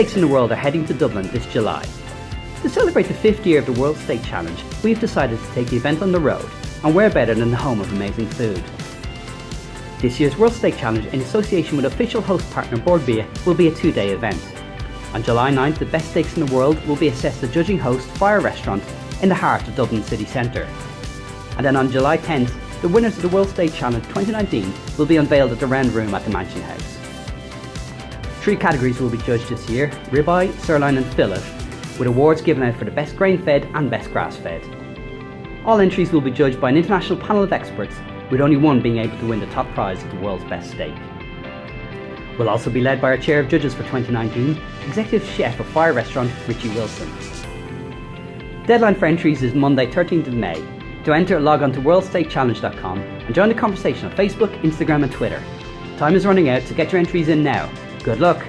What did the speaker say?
steaks in the world are heading to Dublin this July. To celebrate the 5th year of the World Steak Challenge, we've decided to take the event on the road, and where better than the home of amazing food. This year's World Steak Challenge, in association with official host partner Bord Bia, will be a 2-day event. On July 9th, the best steaks in the world will be assessed at judging host Fire Restaurant in the heart of Dublin city centre. And then on July 10th, the winners of the World Steak Challenge 2019 will be unveiled at the Round Room at the Mansion House. 3 categories will be judged this year: ribeye, sirloin and fillet, with awards given out for the best grain-fed and best grass-fed. All entries will be judged by an international panel of experts, with only one being able to win the top prize of the world's best steak. We'll also be led by our chair of judges for 2019, Executive Chef of Fire Restaurant, Richie Wilson. Deadline for entries is Monday 13th of May. To enter, log on to worldsteakchallenge.com and join the conversation on Facebook, Instagram and Twitter. Time is running out, so get your entries in now. Good luck!